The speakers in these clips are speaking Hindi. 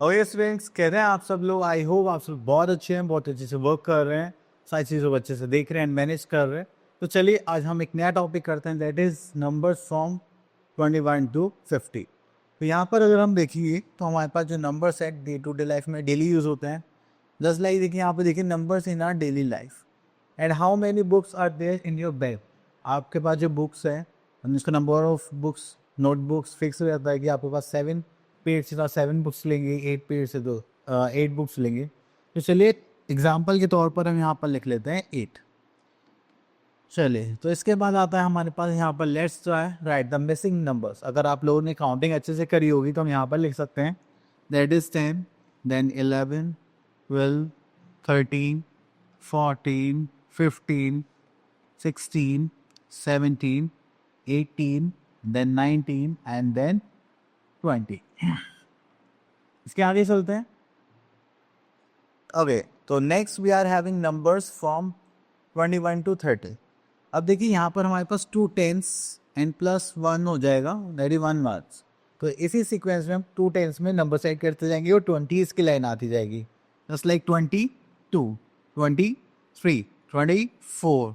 ओके स्टूडेंट्स, कहते हैं आप सब लोग, आई होप आप सब बहुत अच्छे हैं, बहुत अच्छे से वर्क कर रहे हैं, सारी चीज़ों को अच्छे से देख रहे हैं, मैनेज कर रहे हैं। तो चलिए आज हम एक नया टॉपिक करते हैं, that is numbers from 21 to 50। तो यहाँ पर अगर हम देखिए तो हमारे पास जो नंबर्स है डे टू डे लाइफ में डेली यूज़ होते हैं। जस्ट लाइक देखिए यहाँ पर देखिए numbers in are daily life and how many books are there in your bag. आपके पास जो बुक्स हैं उसका number of books notebooks fix हो जाता है कि आपके पास 7 पेज से 7 बुक्स लेंगे, 8 पेज से तो 8 बुक्स लेंगे। तो चलिए एग्जाम्पल के तौर पर हम यहाँ पर लिख लेते हैं 8। चलिए तो इसके बाद आता है हमारे पास यहाँ पर लेट्स जो है राइट द मिसिंग नंबर्स। अगर आप लोगों ने काउंटिंग अच्छे से करी होगी तो हम यहाँ पर लिख सकते हैं that is 10, then 11, 12, 13, 14, 15, 16, 17, 18, then 19 and then 20। इसके आगे चलते हैं। ओके तो next we are having numbers from 21 to 30। अब देखिए यहाँ पर हमारे पास 2 टेंस एंड प्लस 1 हो जाएगा, दैट इज 1 मार्क्स। तो इसी सीक्वेंस में हम 2 टेंस में नंबर सेट करते जाएंगे और 20 की लाइन आती जाएगी, जस्ट लाइक 22, 23, 24,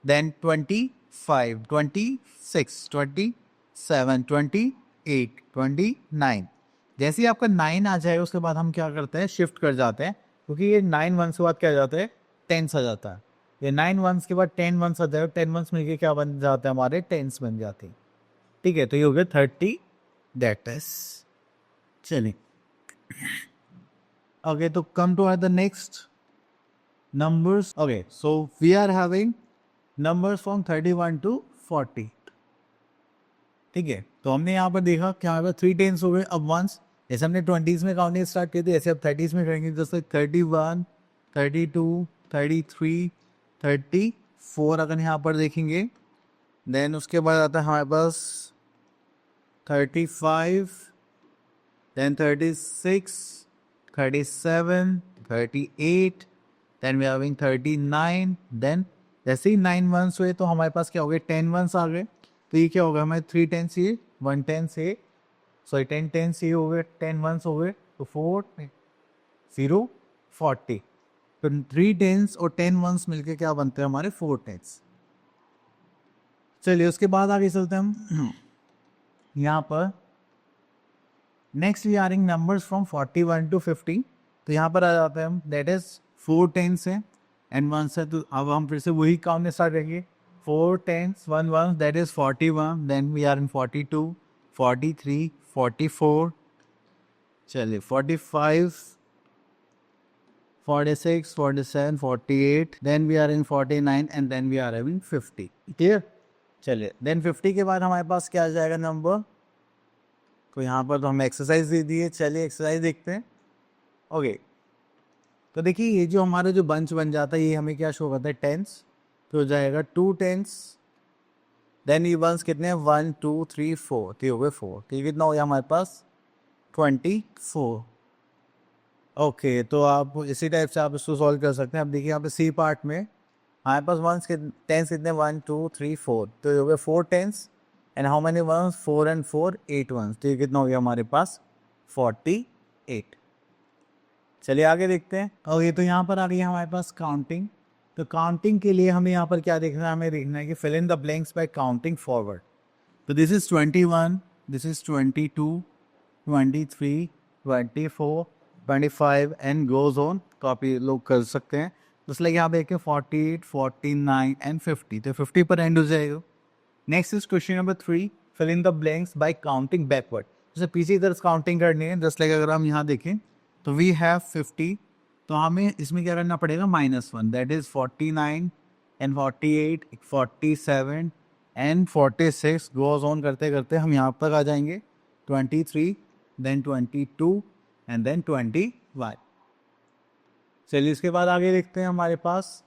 then 25, 26, 27, 28, 29। जैसे ही आपका 9 आ जाए उसके बाद हम क्या करते हैं, शिफ्ट कर जाते हैं, क्योंकि ये 9 वंस के बाद क्या आ जाता है, 10 आ जाता है। ये 9 वंस के बाद 10 वंस आ जाएगा, 10 वंस मिलके क्या बन जाते हैं, हमारे 10s बन जाते हैं। ठीक है, तो ये हो गया 30, दैट इज। चलिए ओके तो come to the next numbers। okay, so we are having numbers from 31 to 40। ठीक है, तो हमने यहाँ पर देखा क्या हमारे पास 3 टेंस हो गए। अब वंस जैसे हमने 20s में काउंटिंग स्टार्ट की थी, ऐसे अब 30s में करेंगे, जैसे 31, 32, 33, 34 अगर यहाँ पर देखेंगे। देन उसके बाद आता है हमारे पास 35, then 36, 37, 38, then we are having 39। Then जैसे ही 9 वंस हुए तो हमारे पास क्या हो गए, 10 वंस आ गए। तो ये क्या होगा, हमारे 3 टेंस ये 1 टेंस ये, सॉरी 10 टेंस ये हो गए, 10 वंस हो गए, तो 4 0 40। तो 3 टेंस और 10 वंस मिलके क्या बनते हैं, हमारे 4 टेंस। चलिए उसके बाद आगे चलते हैं हम यहाँ पर। Next we are in numbers from 41 to 50। तो यहाँ पर आ जाते हैं हम, दैट इज 4 टेंस है एंड वंस है। तो अब हम फिर से वही काउंट स्टार्ट करेंगे, 4 tens 1 one, that is 41। Then we are in 42, 43, 44। चलिए 45, 46, 47, 48। Then we are in 49 and then we are having 50। Clear. चलिए देन 50 के बाद हमारे पास क्या आ जाएगा नंबर। तो यहाँ पर तो हमें एक्सरसाइज दे दी है, चलिए एक्सरसाइज देखते हैं। ओके तो देखिए ये जो हमारा जो बंच बन जाता है, ये हमें क्या शो करता है, टेंस। तो हो जाएगा 2 टेंस, देन ये वंस कितने हैं, 1 2 3 4, तो ये हो गए 4। तो ये कितना हो गया हमारे पास, 24। ओके तो आप इसी टाइप से आप इसको सॉल्व कर सकते हैं। अब देखिए यहाँ पे सी पार्ट में हमारे पास वंस के टेंस कितने, 1 2 3 4, तो ये हो गए 4 tens and how many ones, 4 and 4 8 ones. तो ये कितना हो गया हमारे पास, 48। चलिए आगे देखते हैं। और ये तो यहाँ पर आ रही है हमारे पास काउंटिंग। तो काउंटिंग के लिए हमें यहाँ पर क्या देखना है, हमें देखना है कि fill in the blanks by counting forward. तो this is 21, this is 22, 23, 24, 25 and goes on. तो आप ये लोग कर सकते हैं। जस्ट लाइक यहाँ पे देखें 48, 49 एंड 50, तो 50 पर एंड हो जाएगा। Next is question number 3, fill in the blanks by counting backward. जैसे पीछे की तरफ काउंटिंग करनी है, जस्ट लाइक अगर हम यहाँ देखें तो वी हैव 50, तो हमें इसमें क्या करना पड़ेगा, -1, that is 49 and 48, 47 and 46 goes on करते करते हम यहाँ तक आ जाएंगे 23, देन 22 एंड देन 21। चलिए इसके बाद आगे देखते हैं हमारे पास।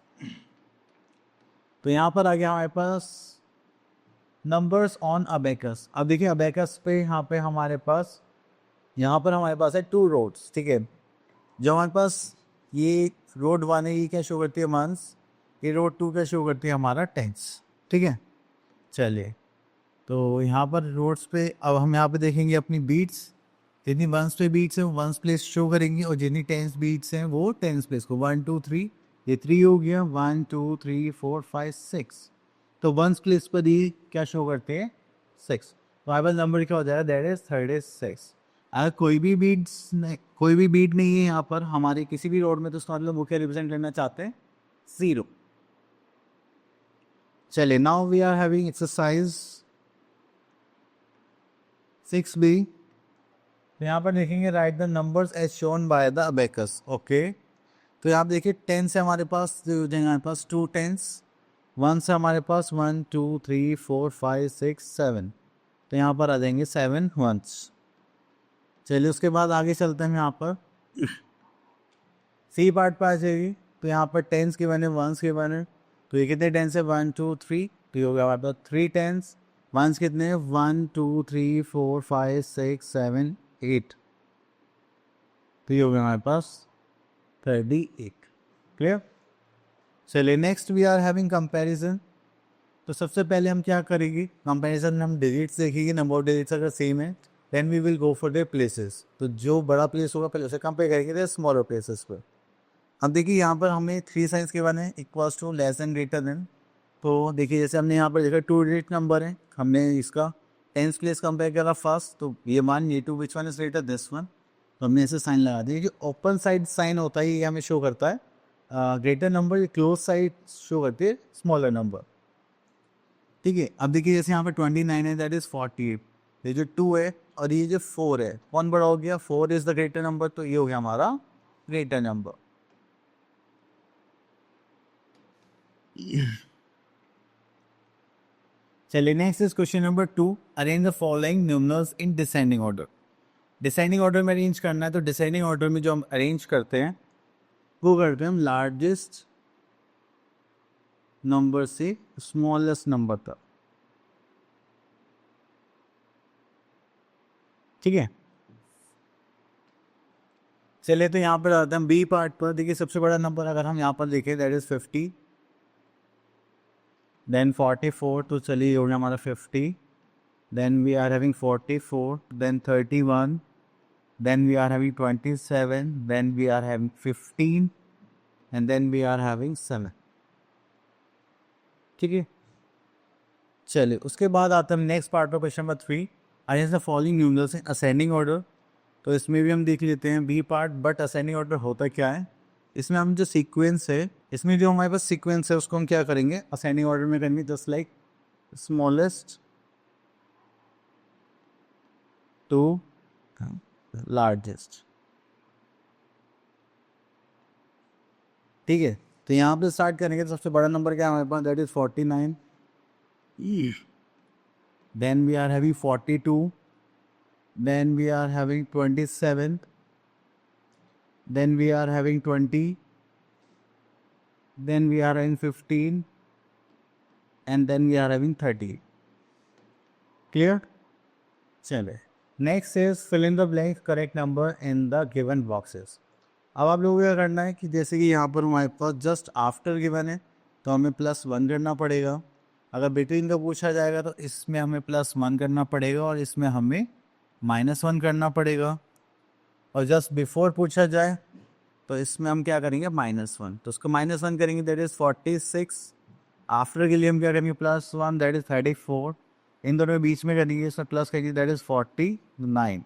तो यहाँ पर आ गया हमारे पास नंबर्स ऑन अबेकस। अब देखिए अबेकस पे यहाँ पे हमारे पास हमारे पास है 2 रोड्स। ठीक है, जो हमारे पास ये रोड 1 है, ये क्या शो करती है, मंथ्स, ये रो 2 का शो करती है हमारा टेंस, ठीक है। चलिए, तो यहाँ पर रोड्स पे अब हम यहाँ पे देखेंगे अपनी बीट्स, जितनी वंस पे बीट्स हैं वो वंस प्लेस शो करेंगी, और जितनी टेंस बीट्स हैं वो टेंस प्लेस को। 1 2 3, ये 3 हो गया, 1 2 3 4 5 6, तो वंस प्लेस पर ये क्या शो करते हैं, 6। तो हमारे पास नंबर क्या हो जाएगा, दैट इज 36। अगर कोई भी बीट नहीं है यहाँ पर हमारे किसी भी रोड में, तो उसका मतलब वो क्या रिप्रेजेंट करना चाहते हैं, 0। चलिए, now we are having exercise 6B। तो यहाँ पर देखेंगे write the numbers as shown by the abacus. Okay, तो यहाँ पे देखिए 10 से हमारे पास जो हो जाएंगे, हमारे पास 2 10s, 1 से हमारे पास 1 2 3 4 5 6 7, तो यहाँ पर आ जाएंगे 7 1s। चलिए, उसके बाद आगे चलते हैं यहाँ पर सी पार्ट पर आ जाएगी। तो यहाँ पर 10s के बने, 1s के बने, तो ये कितने 10s है, 1 2 3, तो ये हो गया हमारे पास 3 10s। 1s कितने हैं, 1 2 3 4 5 6 7 8, तो ये हो गया हमारे पास 38। क्लियर। चलिए, next we are having comparison. तो सबसे पहले हम क्या करेंगे, कंपैरिजन में हम डिजिट्स देखेंगे, नंबर ऑफ डिजिट्स अगर सेम है then we will go for the places. तो जो बड़ा प्लेस होगा पहले उसे कंपेयर करेंगे स्मॉलर प्लेसेस पर। अब देखिए यहाँ पर हमें 3 साइंस के बने, equals to, less than, greater than. तो देखिए जैसे हमने यहाँ पर देखा 2 डिजिट नंबर है, हमने इसका टेंस प्लेस कंपेयर करा फर्स्ट, तो ये मान ये 2 which one is greater, this one, तो हमने ऐसे साइन लगा दिया। जो ओपन साइड साइन होता है ये हमें शो करता है ग्रेटर नंबर, ये क्लोज साइड शो करती है स्मॉलर नंबर, ठीक है। अब देखिए जैसे यहाँ पे 29 है, दैट इज 48, ये जो 2 है और ये जो 4 है, कौन बड़ा हो गया, 4 इज द ग्रेटर नंबर, तो ये हो गया हमारा ग्रेटर नंबर। चलिए, next is question number 2, arrange the following numerals in descending order. Descending order में अरेंज करना है, तो डिसेंडिंग ऑर्डर में जो हम अरेंज करते हैं वो करते हैं हम लार्जेस्ट नंबर से स्मॉलेस्ट नंबर तक, ठीक है। चलिए, तो यहाँ पर आते हैं बी पार्ट पर। देखिए सबसे बड़ा नंबर अगर हम यहाँ पर देखें दैट इज 50, देन 44, तो चलिए हो गया हमारा 50, then we are having 44, then 31, then we are having 27, then we are having 15, and then we are having 7, ठीक है। चलिए, उसके बाद आता है नेक्स्ट पार्ट पर, question number 3, arrange the following numerals in ascending order. तो इसमें भी हम देख लेते हैं B part, but ascending order होता क्या है, इसमें हम जो सीक्वेंस है, इसमें जो हमारे पास सीक्वेंस है उसको हम क्या करेंगे, असेंडिंग ऑर्डर में करेंगे, just like smallest to largest, ठीक है। तो यहाँ पे स्टार्ट करेंगे, तो सबसे बड़ा नंबर क्या है हमारे पास, that is 49, then we are having 42, then we are having 27, then we are having 20, then we are having 15, and then we are having 30. Clear? चले, next is fill in the blank correct number in the given boxes. अब आप लोगों को क्या करना है कि जैसे कि यहाँ पर हमारे पास जस्ट आफ्टर गिवन है, तो हमें +1 करना पड़ेगा। अगर बिटवीन का पूछा जाएगा तो इसमें हमें +1 करना पड़ेगा, और इसमें हमें -1 करना पड़ेगा। और जस्ट बिफोर पूछा जाए तो इसमें हम क्या करेंगे, -1, तो उसको -1 करेंगे, दैट इज 46। आफ्टर के लिए हम क्या करेंगे, +1, दैट इज 34। इन दोनों के बीच में करेंगे, इसमें प्लस करेंगे, दैट इज 49,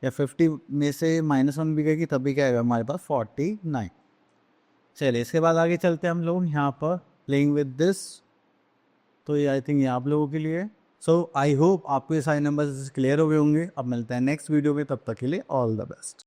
या 50 में से -1 भी करेगी तब भी क्या आएगा हमारे पास 49। चलिए, इसके बाद आगे चलते हैं हम लोग यहाँ पर प्लेइंग विद दिस। तो ये आई थिंक ये आप लोगों के लिए। सो आई होप आपको ये सारे नंबर्स क्लियर हो गए होंगे। अब मिलते हैं नेक्स्ट वीडियो में, तब तक के लिए ऑल द बेस्ट।